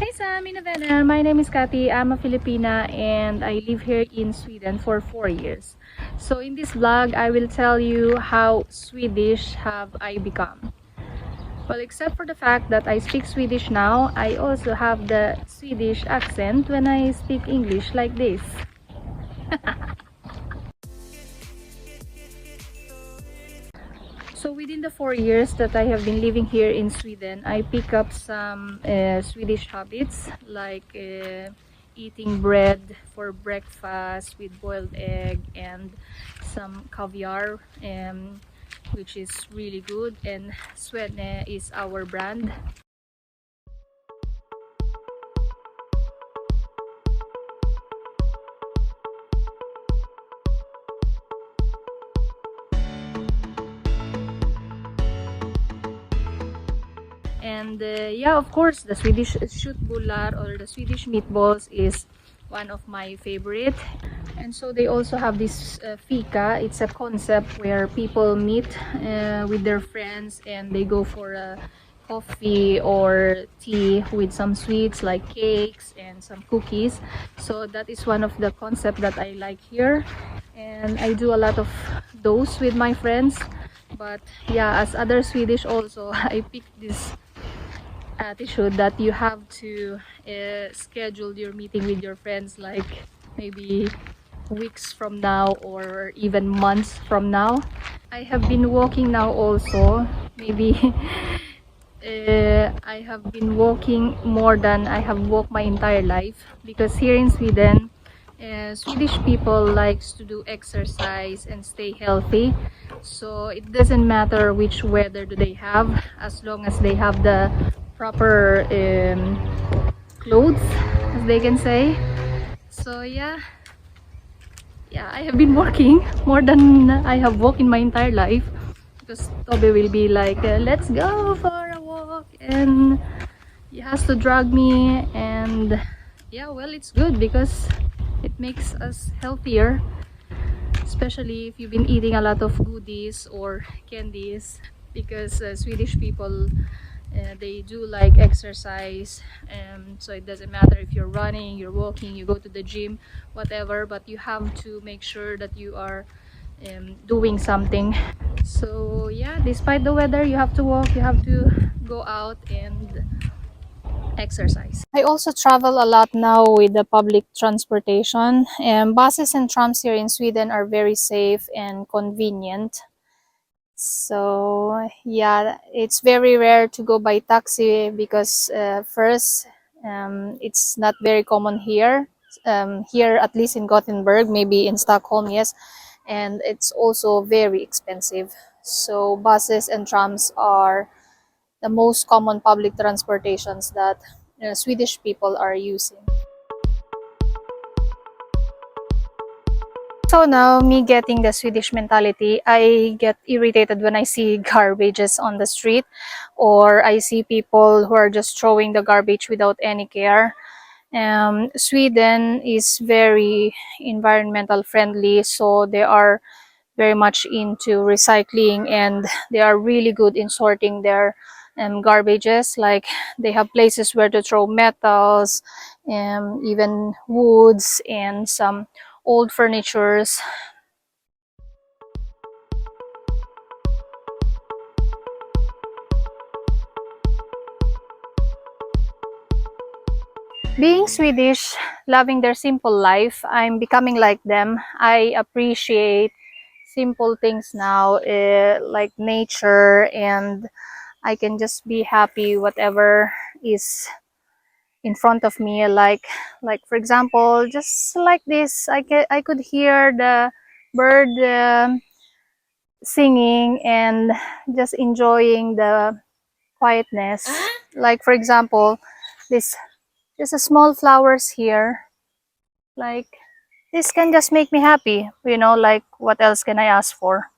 Hey Sam, Minavena. My name is Kathy. I'm a Filipina and I live here in Sweden for 4 years. So in this vlog, I will tell you how Swedish have I become. Well, except for the fact that I speak Swedish now, I also have the Swedish accent when I speak English like this. So within the 4 years that I have been living here in Sweden, I pick up some Swedish habits like eating bread for breakfast with boiled egg and some caviar, which is really good. And Sweden is our brand. And yeah, of course, the Swedish köttbullar or the Swedish meatballs is one of my favorite. And so they also have this fika. It's a concept where people meet with their friends and they go for a coffee or tea with some sweets like cakes and some cookies. So that is one of the concept that I like here, and I do a lot of those with my friends. But yeah, as other Swedish also, I picked this attitude that you have to schedule your meeting with your friends like maybe weeks from now or even months from now. I have been walking now also, maybe I have been walking more than I have walked my entire life, because here in Sweden, Swedish people likes to do exercise and stay healthy. So it doesn't matter which weather do they have, as long as they have the proper clothes, as they can say. So yeah, I have been walking more than I have walked in my entire life, because Toby will be like, let's go for a walk, and he has to drag me. And yeah, well, it's good because it makes us healthier, especially if you've been eating a lot of goodies or candies, because Swedish people, they do like exercise, so it doesn't matter if you're running, you're walking, you go to the gym, whatever, but you have to make sure that you are doing something. So yeah, despite the weather, you have to walk, you have to go out and exercise. I also travel a lot now with the public transportation, and buses and trams here in Sweden are very safe and convenient. So yeah, it's very rare to go by taxi because first, it's not very common here. Here, at least in Gothenburg, maybe in Stockholm, yes, and it's also very expensive. So buses and trams are the most common public transportations that Swedish people are using. So now, me getting the Swedish mentality, I get irritated when I see garbages on the street, or I see people who are just throwing the garbage without any care. Sweden is very environmental friendly, so they are very much into recycling, and they are really good in sorting their garbages. Like, they have places where to throw metals, even woods and some old furnitures. Being Swedish, loving their simple life, I'm becoming like them. I appreciate simple things now, like nature, and I can just be happy whatever is in front of me. Like for example, just like this, I could hear the bird singing and just enjoying the quietness. Like for example, this just a small flowers here, like this can just make me happy, like what else can I ask for?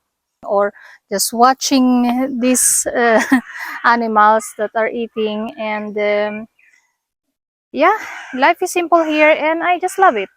Or just watching these animals that are eating, and yeah, life is simple here and I just love it.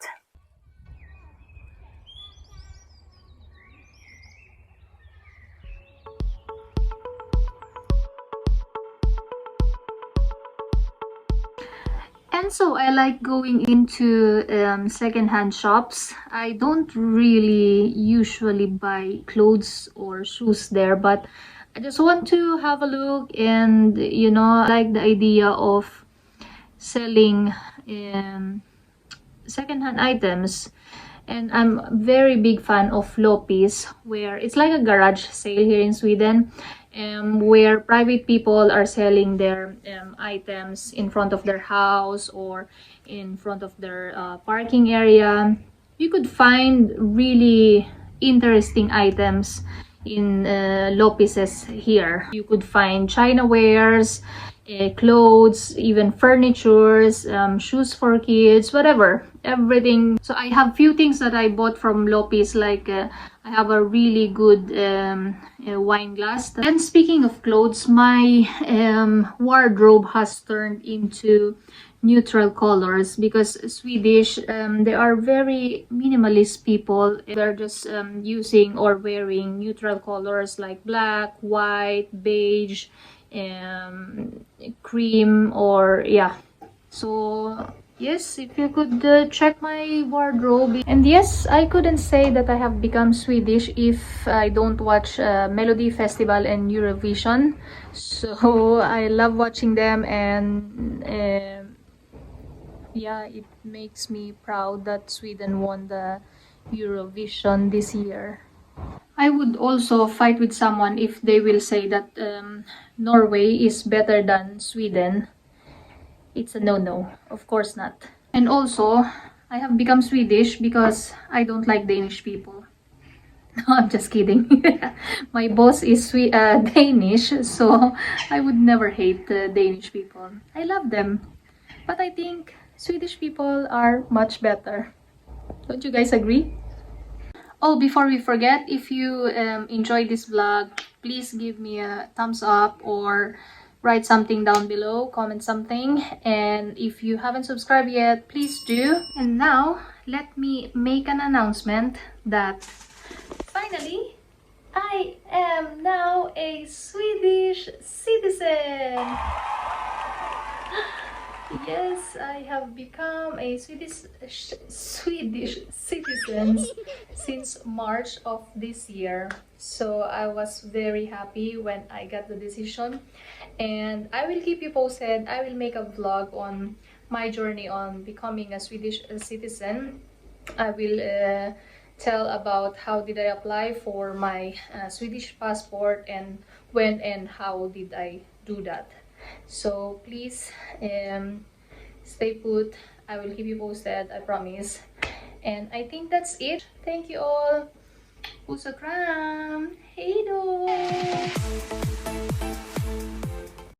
And so I like going into secondhand shops. I don't really usually buy clothes or shoes there, but I just want to have a look, and I like the idea of selling secondhand items. And I'm a very big fan of Lopis, where it's like a garage sale here in Sweden, where private people are selling their items in front of their house or in front of their parking area. You could find really interesting items in Lopises here. You could find China wares, clothes, even furnitures, shoes for kids, whatever, everything. So I have few things that I bought from Lopis, like I have a really good wine glass. And speaking of clothes, my wardrobe has turned into neutral colors, because Swedish, they are very minimalist people. They're just using or wearing neutral colors like black, white, beige, cream, or yeah. So yes, if you could check my wardrobe. And yes, I couldn't say that I have become Swedish if I don't watch Melody Festival and Eurovision. So I love watching them, and yeah, it makes me proud that Sweden won the Eurovision this year. I would also fight with someone if they will say that Norway is better than Sweden. It's a no-no. Of course not. And also, I have become Swedish because I don't like Danish people. No, I'm just kidding. My boss is Danish, so I would never hate Danish people. I love them. But I think Swedish people are much better. Don't you guys agree? Oh, before we forget, if you enjoyed this vlog, please give me a thumbs up or write something down below, comment something. And if you haven't subscribed yet, please do. And now, let me make an announcement that finally, I am now a Swedish citizen. Yes, I have become a Swedish citizen since March of this year. So I was very happy when I got the decision, and I will keep you posted. I will make a vlog on my journey on becoming a Swedish citizen. I will tell about how did I apply for my Swedish passport, and when and how did I do that. So please stay put. I will keep you posted, I promise. And I think that's it. Thank you all. Puss och kram. Hej då!